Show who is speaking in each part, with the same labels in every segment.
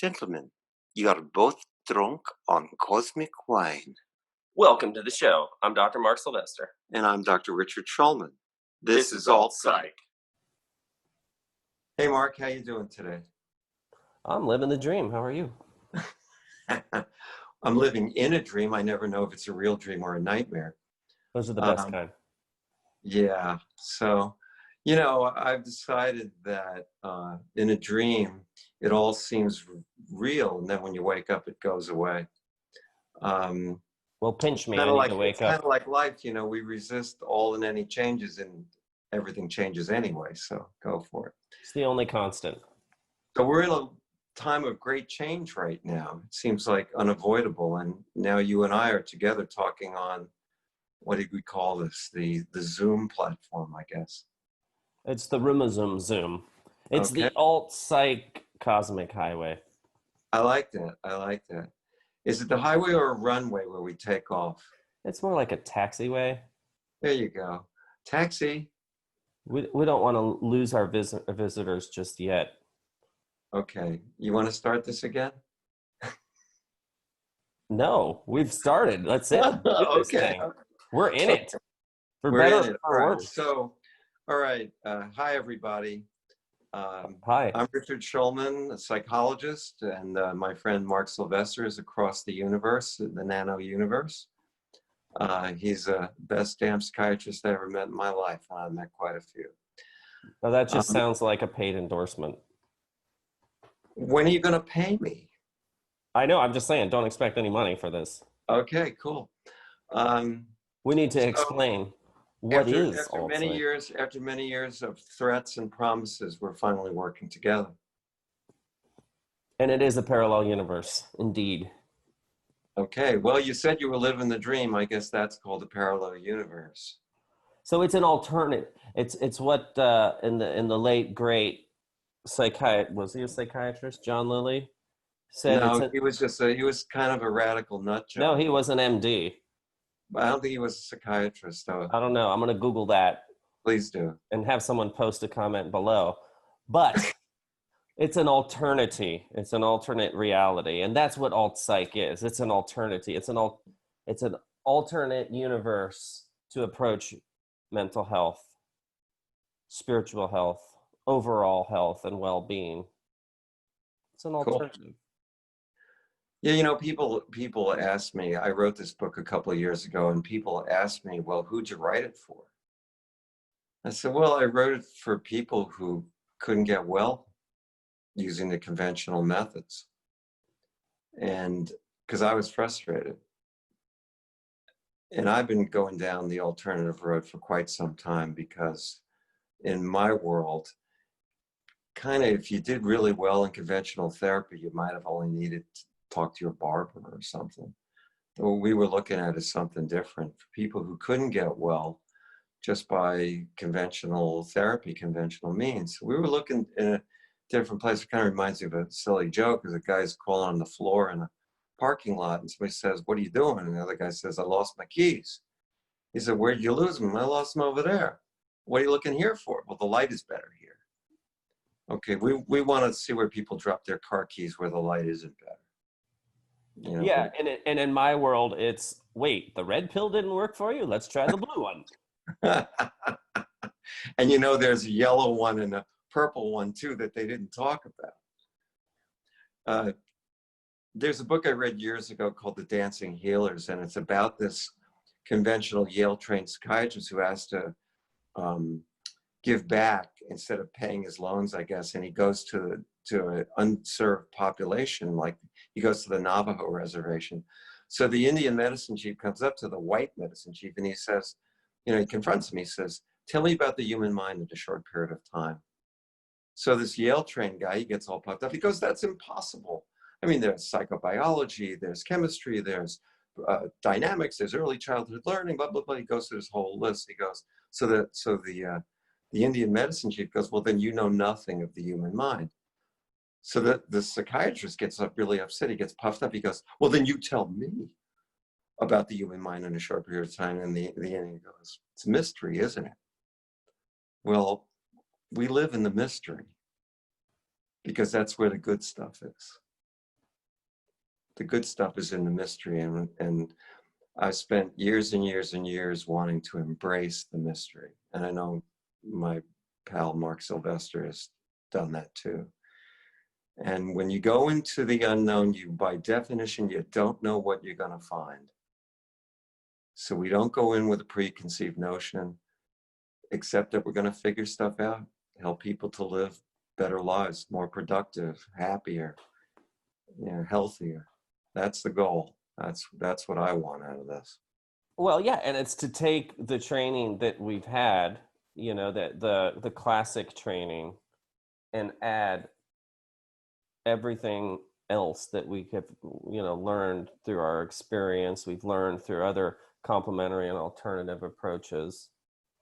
Speaker 1: Gentlemen, you are both drunk on cosmic wine.
Speaker 2: Welcome to the show. I'm Dr. Mark Sylvester.
Speaker 1: And I'm Dr. Richard Schulman.
Speaker 2: This is Alt Psych.
Speaker 1: Hey, Mark, how you doing today?
Speaker 3: I'm living the dream. How are you?
Speaker 1: I'm living in a dream. I never know if it's a real dream or a nightmare.
Speaker 3: Those are the best kind.
Speaker 1: Yeah. So, I've decided that in a dream, it all seems real. And then when you wake up, it goes away.
Speaker 3: Well, pinch me. I need to wake
Speaker 1: It's
Speaker 3: up.
Speaker 1: kind of like life. We resist all and any changes and everything changes anyway. So go for it.
Speaker 3: It's the only constant.
Speaker 1: So we're in a time of great change right now. It seems like unavoidable. And now you and I are together talking on, what did we call this? The Zoom platform, I guess.
Speaker 3: It's the Zoom. It's
Speaker 1: Okay.
Speaker 3: the Alt Psych Cosmic Highway.
Speaker 1: I like that. Is it the highway or a runway where we take off?
Speaker 3: It's more like a taxiway.
Speaker 1: There you go. Taxi.
Speaker 3: We don't want to lose our visitors just yet.
Speaker 1: Okay. You want to start this again?
Speaker 3: No, we've started. That's it.
Speaker 1: Okay.
Speaker 3: We're in it. For
Speaker 1: We're
Speaker 3: better
Speaker 1: in it.
Speaker 3: or
Speaker 1: All right.
Speaker 3: worse.
Speaker 1: So, all right. Hi, everybody.
Speaker 3: Hi.
Speaker 1: I'm Richard Schulman, a psychologist, and my friend Mark Sylvester is across the universe, the nano universe. He's the best damn psychiatrist I ever met in my life, and I've met quite a few.
Speaker 3: Well, that just sounds like a paid endorsement.
Speaker 1: When are you going to pay me?
Speaker 3: I know. I'm just saying, don't expect any money for this.
Speaker 1: Okay, cool.
Speaker 3: We need to explain what is
Speaker 1: after many years of threats and promises, we're finally working together.
Speaker 3: And it is a parallel universe, indeed.
Speaker 1: Okay, well, you said you were living the dream. I guess that's called a parallel universe.
Speaker 3: So it's an alternate. It's what in the late great was he a psychiatrist? John Lilly said.
Speaker 1: No, he was kind of a radical nut job.
Speaker 3: No, he was an MD.
Speaker 1: I don't think he was a psychiatrist, though.
Speaker 3: I don't know. I'm going to Google that.
Speaker 1: Please do.
Speaker 3: And have someone post a comment below. But it's an alternity. It's an alternate reality. And that's what Alt Psych is. It's an alternity. It's an alternate universe to approach mental health, spiritual health, overall health, and well-being. It's an alternative.
Speaker 1: Cool. Yeah, people ask me, I wrote this book a couple of years ago, and people ask me, well, who'd you write it for? I said, well, I wrote it for people who couldn't get well using the conventional methods. And because I was frustrated. And I've been going down the alternative road for quite some time, because in my world, kind of if you did really well in conventional therapy, you might have only needed to talk to your barber or something. What we were looking at is something different for people who couldn't get well just by conventional therapy, conventional means. We were looking in a different place. It kind of reminds me of a silly joke, because a guy's crawling on the floor in a parking lot, and somebody says, "What are you doing?" And the other guy says, "I lost my keys." He said, "Where'd you lose them?" "I lost them over there." "What are you looking here for?" "Well, the light is better here." Okay, we want to see where people drop their car keys where the light isn't better.
Speaker 3: Yeah, and in my world, it's, wait, the red pill didn't work for you? Let's try the blue one.
Speaker 1: And there's a yellow one and a purple one too that they didn't talk about. There's a book I read years ago called The Dancing Healers, and it's about this conventional Yale-trained psychiatrist who has to give back instead of paying his loans, I guess, and he goes to an unserved population, like he goes to the Navajo reservation. So the Indian medicine chief comes up to the white medicine chief, and he says, he confronts him, he says, "Tell me about the human mind in a short period of time." So this Yale-trained guy, he gets all puffed up. He goes, "That's impossible. I mean, there's psychobiology, there's chemistry, there's dynamics, there's early childhood learning, blah, blah, blah." He goes through this whole list. He goes, so the Indian medicine chief goes, "Well, then you know nothing of the human mind." So the psychiatrist gets up really upset. He gets puffed up. He goes, "Well, then you tell me about the human mind in a short period of time." And the Indian goes, "It's a mystery, isn't it?" Well, we live in the mystery because that's where the good stuff is. The good stuff is in the mystery, and I've spent years and years and years wanting to embrace the mystery. And I know my pal Mark Sylvester has done that too. And when you go into the unknown, you, by definition, you don't know what you're going to find. So we don't go in with a preconceived notion, except that we're going to figure stuff out, help people to live better lives, more productive, happier, healthier. That's the goal. That's what I want out of this.
Speaker 3: Well, yeah, and it's to take the training that we've had, that the classic training, and add everything else that we have, learned through our experience, we've learned through other complementary and alternative approaches,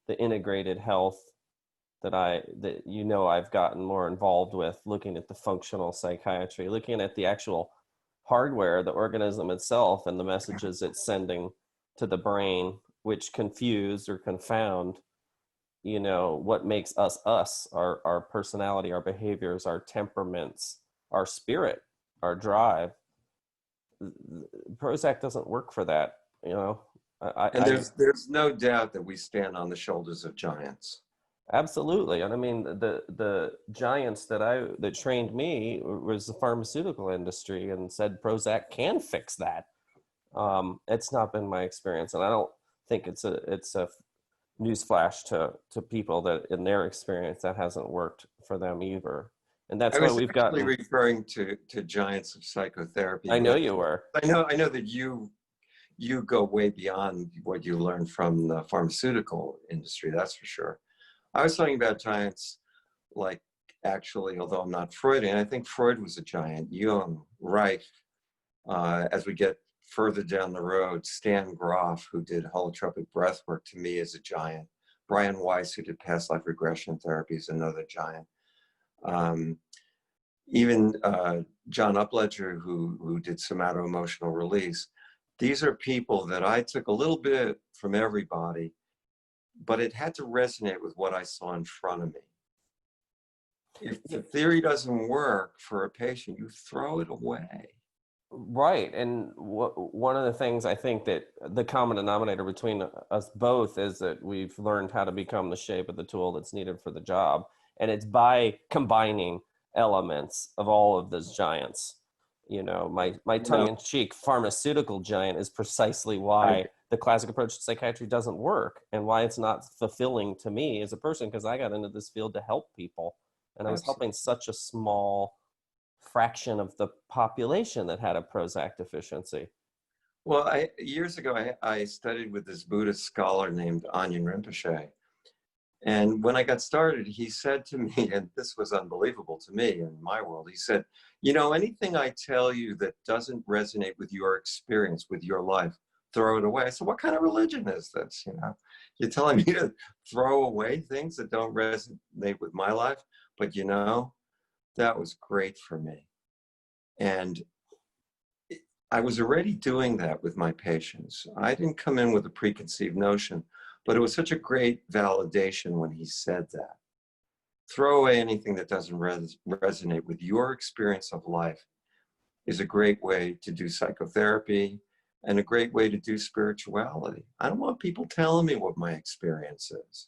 Speaker 3: the integrated health that I've gotten more involved with, looking at the functional psychiatry, looking at the actual hardware, the organism itself, and the messages it's sending to the brain, which confuse or confound, what makes us, our personality, our behaviors, our temperaments, our spirit, our drive. Prozac doesn't work for that,
Speaker 1: There's no doubt that we stand on the shoulders of giants.
Speaker 3: Absolutely. And I mean, the giants that trained me was the pharmaceutical industry, and said Prozac can fix that. It's not been my experience, and I don't think it's a newsflash to people that in their experience that hasn't worked for them either. And that's why we've gotten
Speaker 1: referring to giants of psychotherapy.
Speaker 3: I know you were.
Speaker 1: I know that you go way beyond what you learned from the pharmaceutical industry, that's for sure. I was talking about giants, like, actually, although I'm not Freudian, I think Freud was a giant. Jung, Reich, as we get further down the road, Stan Grof, who did holotropic breath work, to me is a giant. Brian Weiss, who did past life regression therapy, is another giant. Even John Upledger, who did somato-emotional release. These are people that I took a little bit from everybody, but it had to resonate with what I saw in front of me. If the theory doesn't work for a patient, you throw it away.
Speaker 3: Right. And one of the things I think that the common denominator between us both is that we've learned how to become the shape of the tool that's needed for the job. And it's by combining elements of all of those giants. My tongue-in-cheek pharmaceutical giant is precisely why the classic approach to psychiatry doesn't work, and why it's not fulfilling to me as a person, because I got into this field to help people, and I was helping such a small fraction of the population that had a Prozac deficiency.
Speaker 1: Well, years ago, I studied with this Buddhist scholar named Anyan Rinpoche. And when I got started, he said to me, and this was unbelievable to me in my world, he said, anything I tell you that doesn't resonate with your experience, with your life, throw it away. I said, what kind of religion is this? You're telling me to throw away things that don't resonate with my life? But that was great for me. And I was already doing that with my patients. I didn't come in with a preconceived notion, but it was such a great validation when he said that. Throw away anything that doesn't resonate with your experience of life is a great way to do psychotherapy and a great way to do spirituality. I don't want people telling me what my experience is.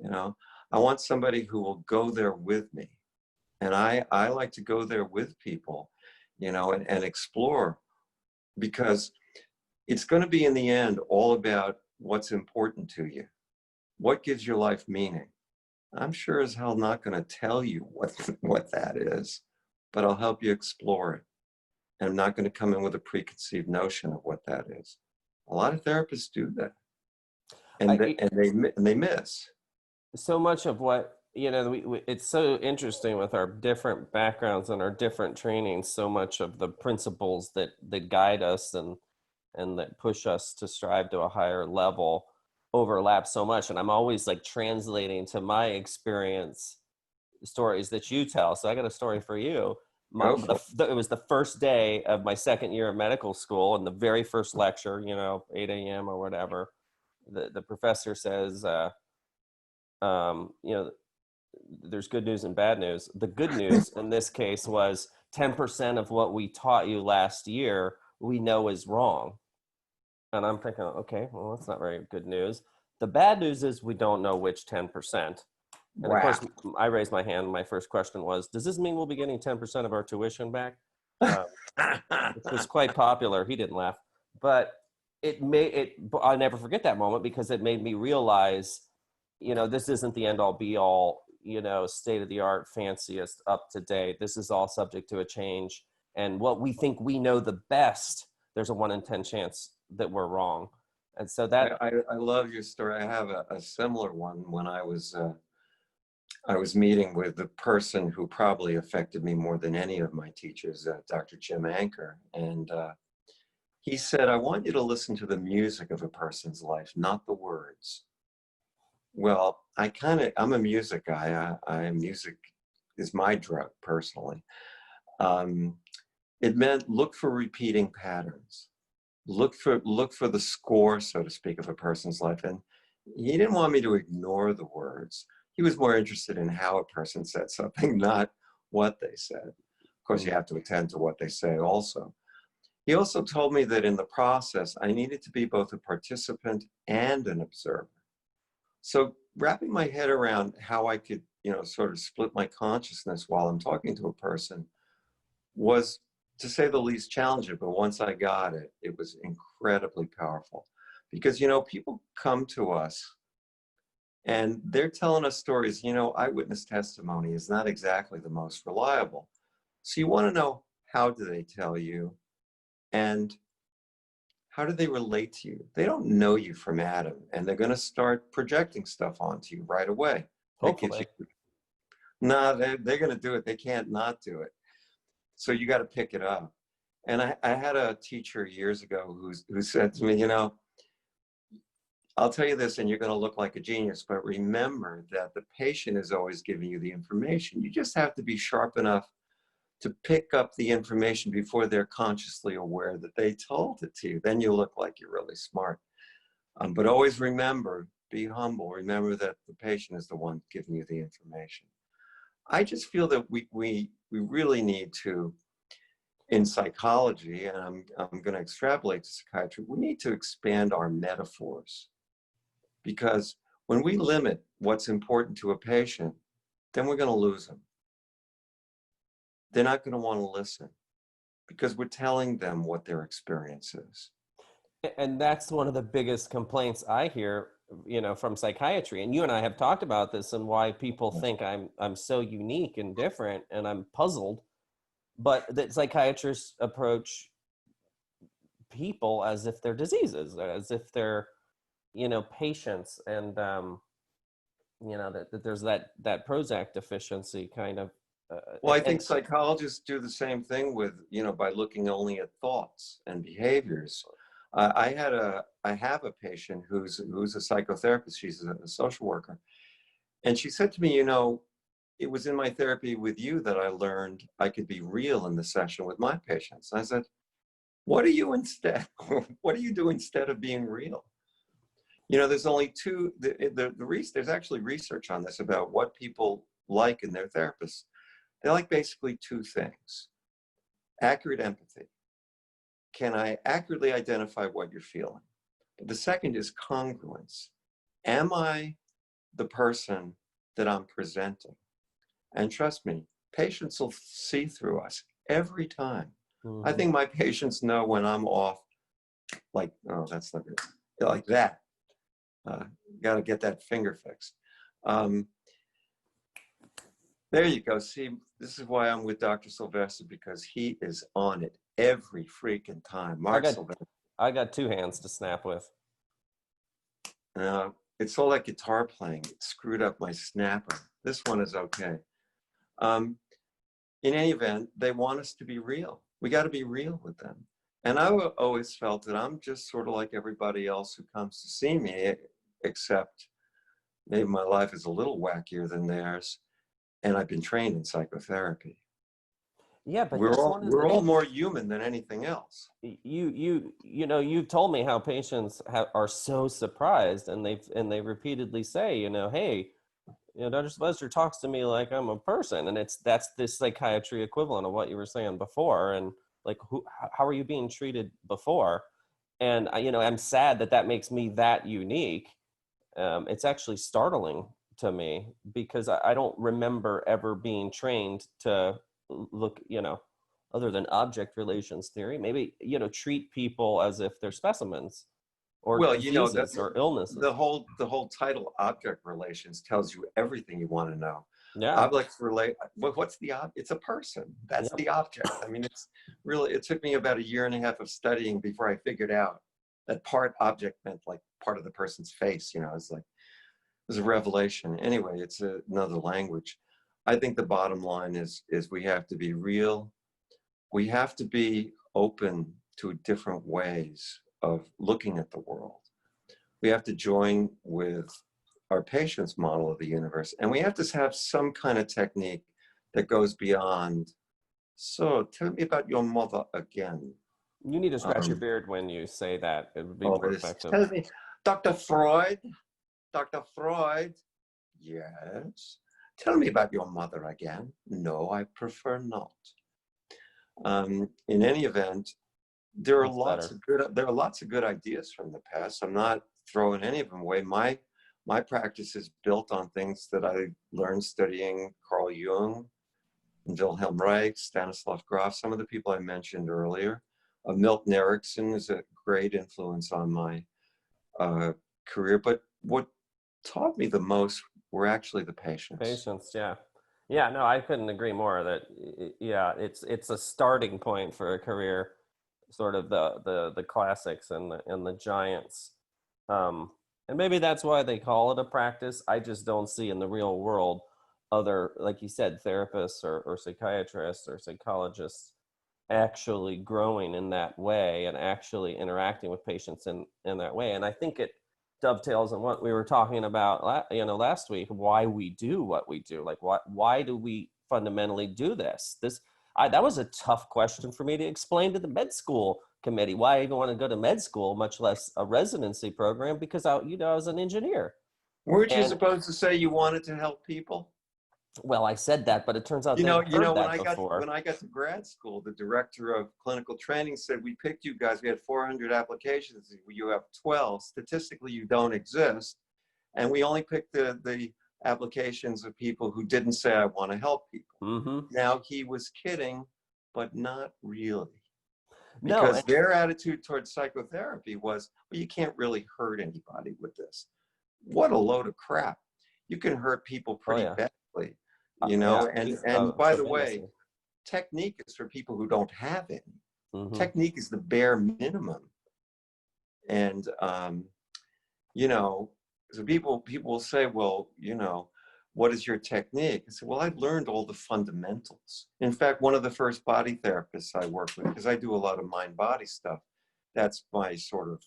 Speaker 1: I want somebody who will go there with me. And I like to go there with people, and explore, because it's going to be, in the end, all about what's important to you. What gives your life meaning? I'm sure as hell not going to tell you what that is, but I'll help you explore it. And I'm not going to come in with a preconceived notion of what that is. A lot of therapists do that, and they miss.
Speaker 3: So much of what, it's so interesting with our different backgrounds and our different trainings. So much of the principles that guide us and that push us to strive to a higher level overlap so much. And I'm always like translating to my experience stories that you tell. So I got a story for you. It was the first day of my second year of medical school, and the very first lecture, 8 a.m. or whatever, the professor says, there's good news and bad news. The good news in this case was 10% of what we taught you last year, we know is wrong. And I'm thinking, okay, well, that's not very good news. The bad news is we don't know which 10%. And of course, I raised my hand. My first question was, does this mean we'll be getting 10% of our tuition back? Which was quite popular. He didn't laugh. But I'll never forget that moment, because it made me realize, this isn't the end all be all, state of the art, fanciest, up to date. This is all subject to a change. And what we think we know the best, there's a 1 in 10 chance that we're wrong. And so that
Speaker 1: I love your story. I have a similar one. When I was meeting with the person who probably affected me more than any of my teachers, Dr. Jim Anker. And he said, I want you to listen to the music of a person's life, not the words. Well, I'm a music guy. Music is my drug, personally. It meant look for repeating patterns. Look for the score, so to speak, of a person's life. And he didn't want me to ignore the words. He was more interested in how a person said something, not what they said. Of course, you have to attend to what they say also. He also told me that in the process, I needed to be both a participant and an observer. So wrapping my head around how I could, sort of split my consciousness while I'm talking to a person was, to say the least, challenging. But once I got it, it was incredibly powerful. Because, people come to us and they're telling us stories. Eyewitness testimony is not exactly the most reliable. So you want to know, how do they tell you? And how do they relate to you? They don't know you from Adam, and they're going to start projecting stuff onto you right away.
Speaker 3: hopefully.
Speaker 1: No, they're going to do it. They can't not do it. So you got to pick it up. And I had a teacher years ago who said to me, I'll tell you this and you're going to look like a genius, but remember that the patient is always giving you the information. You just have to be sharp enough to pick up the information before they're consciously aware that they told it to you. Then you look like you're really smart. But always remember, be humble. Remember that the patient is the one giving you the information. I just feel that we really need to, in psychology, and I'm going to extrapolate to psychiatry, we need to expand our metaphors. Because when we limit what's important to a patient, then we're going to lose them. They're not going to want to listen because we're telling them what their experience is.
Speaker 3: And that's one of the biggest complaints I hear, from psychiatry. And you and I have talked about this, and why people think I'm so unique and different, and I'm puzzled. But that psychiatrists approach people as if they're diseases, as if they're, patients, and that there's that Prozac deficiency kind of.
Speaker 1: Well, I think psychologists do the same thing with, by looking only at thoughts and behaviors. I have a patient who's a psychotherapist. She's a social worker. And she said to me, it was in my therapy with you that I learned I could be real in the session with my patients. And I said, what do you do instead of being real? There's only two, there's actually research on this about what people like in their therapists. They like basically two things: accurate empathy. Can I accurately identify what you're feeling? But the second is congruence. Am I the person that I'm presenting? And trust me, patients will see through us every time. Mm-hmm. I think my patients know when I'm off, like, oh, that's not good. Like that. Got to get that finger fixed. There you go. See, this is why I'm with Dr. Sylvester, because he is on it every freaking time.
Speaker 3: I got two hands to snap with.
Speaker 1: It's all that guitar playing. It screwed up my snapper. This one is okay. In any event, they want us to be real. We got to be real with them. And I always felt that I'm just sort of like everybody else who comes to see me, except maybe my life is a little wackier than theirs. And I've been trained in psychotherapy.
Speaker 3: Yeah, but
Speaker 1: we're all more human than anything else.
Speaker 3: You've told me how patients are so surprised, and they repeatedly say, hey, Dr. Sylvester talks to me like I'm a person, and that's this psychiatry equivalent of what you were saying before. And like, how are you being treated before? And I'm sad that makes me that unique. It's actually startling to me because I don't remember ever being trained to look, other than object relations theory, maybe, treat people as if they're specimens or
Speaker 1: Well,
Speaker 3: diseases or illnesses.
Speaker 1: the whole title object relations tells you everything you want to know.
Speaker 3: Yeah.
Speaker 1: Objects relate. What's the object? It's a person. That's
Speaker 3: Yep.
Speaker 1: the object. I mean, it's really. It took me about 1.5 years of studying before I figured out that part object meant like part of the person's face. It's like it was a revelation. Anyway, it's another language. I think the bottom line is we have to be real. We have to be open to different ways of looking at the world. We have to join with our patient's model of the universe, and we have to have some kind of technique that goes beyond, so tell me about your mother again.
Speaker 3: You need to scratch your beard when you say that. It would be more effective.
Speaker 1: Tell me, Dr. Freud, yes. Tell me about your mother again. No, I prefer not. In any event, there are lots of good ideas from the past. I'm not throwing any of them away. My practice is built on things that I learned studying Carl Jung, Wilhelm Reich, Stanislav Grof, some of the people I mentioned earlier. Milton Erickson is a great influence on my career. But what taught me the most were actually the patients.
Speaker 3: Yeah, no, I couldn't agree more that, it's a starting point for a career, sort of the classics and the giants. And maybe that's why they call it a practice. I just don't see in the real world other, like you said, therapists or psychiatrists or psychologists actually growing in that way and actually interacting with patients in that way. And I think it dovetails on what we were talking about last week, why we do what we do. Like, why do we fundamentally do this? That was a tough question for me to explain to the med school committee, why I even want to go to med school, much less a residency program, because I was an engineer.
Speaker 1: Weren't you supposed to say you wanted to help people?
Speaker 3: Well, I said that, but it turns out
Speaker 1: when I
Speaker 3: before.
Speaker 1: got to grad school, the director of clinical training said, we picked you guys. We had 400 applications. You have 12. Statistically, you don't exist. And we only picked the applications of people who didn't say, I want to help people.
Speaker 3: Mm-hmm.
Speaker 1: Now, he was kidding, but not really. Because their attitude towards psychotherapy was, well, you can't really hurt anybody with this. What a load of crap. You can hurt people pretty badly. And by the way, technique is for people who don't have any. Mm-hmm. Technique is the bare minimum. And, so people will say, well, what is your technique? I said, well, I've learned all the fundamentals. In fact, one of the first body therapists I worked with, because I do a lot of mind-body stuff, that's my sort of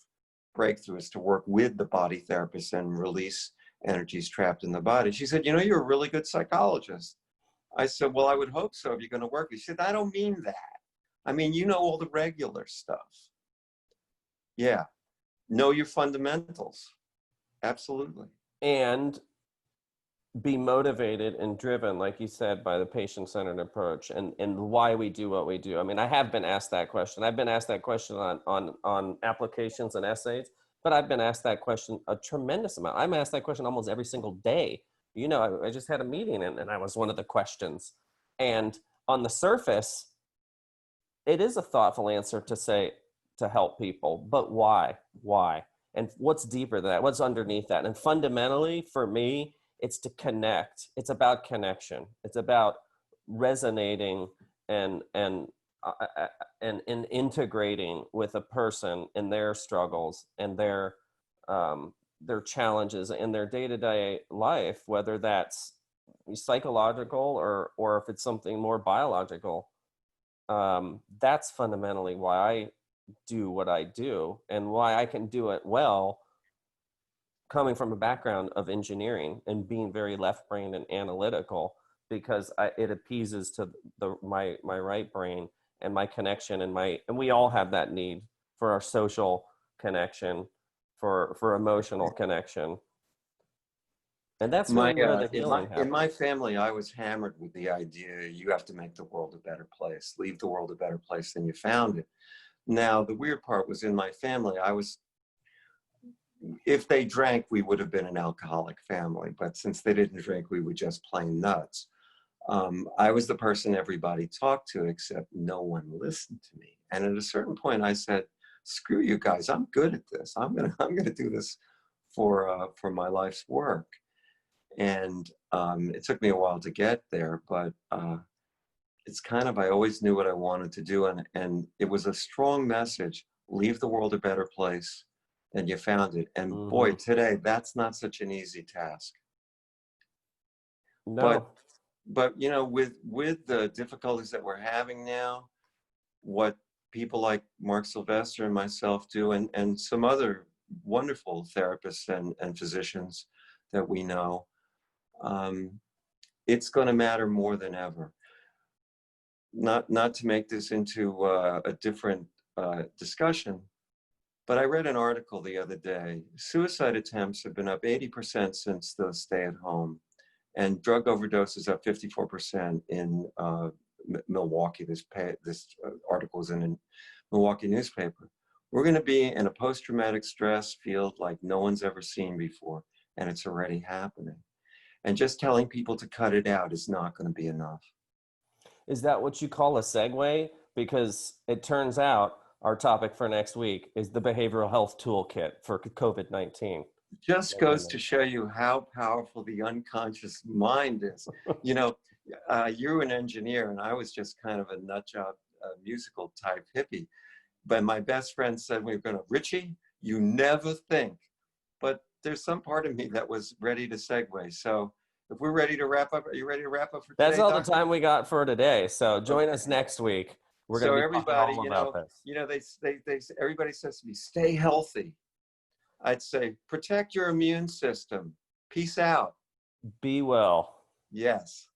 Speaker 1: breakthrough, is to work with the body therapist and release energies trapped in the body. She said, you're a really good psychologist. I said, well, I would hope so if you're going to work with me. She said, I don't mean that. I mean, all the regular stuff. Yeah. Know your fundamentals. Absolutely.
Speaker 3: And be motivated and driven, like you said, by the patient-centered approach and why we do what we do. I mean, I have been asked that question. I've been asked that question on applications and essays. But I've been asked that question a tremendous amount. I'm asked that question almost every single day. I just had a meeting and I was one of the questions. And on the surface, it is a thoughtful answer to say, to help people, but why? Why? And what's deeper than that? What's underneath that? And fundamentally, for me, it's to connect. It's about connection. It's about resonating and integrating with a person in their struggles and their challenges in their day-to-day life, whether that's psychological or if it's something more biological. That's fundamentally why I do what I do and why I can do it well, coming from a background of engineering and being very left-brained and analytical, because it appeases to my right brain and my connection and we all have that need for our social connection, for emotional connection. And that's
Speaker 1: My
Speaker 3: really where the healing
Speaker 1: in my
Speaker 3: happens.
Speaker 1: family, I was hammered with the idea you have to make the world a better place, leave the world a better place than you found it. Now, the weird part was in my family, if they drank, we would have been an alcoholic family, but since they didn't drink, we were just plain nuts. I was the person everybody talked to, except no one listened to me. And at a certain point, I said, "Screw you guys! I'm good at this. I'm gonna do this for my life's work." And it took me a while to get there, but it's kind of, I always knew what I wanted to do, and it was a strong message: leave the world a better place than you found it. And boy,
Speaker 3: Mm-hmm.
Speaker 1: today that's not such an easy task.
Speaker 3: No.
Speaker 1: But you know, with the difficulties that we're having now, what people like Mark Sylvester and myself do, and some other wonderful therapists and physicians that we know, it's going to matter more than ever. Not to make this into a different discussion, but I read an article the other day. Suicide attempts have been up 80% since the stay at home, and drug overdoses up 54% in Milwaukee. This article is in a Milwaukee newspaper. We're going to be in a post-traumatic stress field like no one's ever seen before, and it's already happening. And just telling people to cut it out is not going to be enough.
Speaker 3: Is that what you call a segue? Because it turns out our topic for next week is the behavioral health toolkit for COVID-19.
Speaker 1: Just goes to show you how powerful the unconscious mind is. You know, you're an engineer, and I was just kind of a nut job musical type hippie. But my best friend said, we were going to, Richie, you never think. But there's some part of me that was ready to segue. So if we're ready to wrap up, are you ready to wrap up for today?
Speaker 3: That's all
Speaker 1: Doctor?
Speaker 3: the time we got for today. So join us next week. We're going to be talking all about this.
Speaker 1: You know, everybody says to me, stay healthy. I'd say, protect your immune system. Peace out.
Speaker 3: Be well.
Speaker 1: Yes.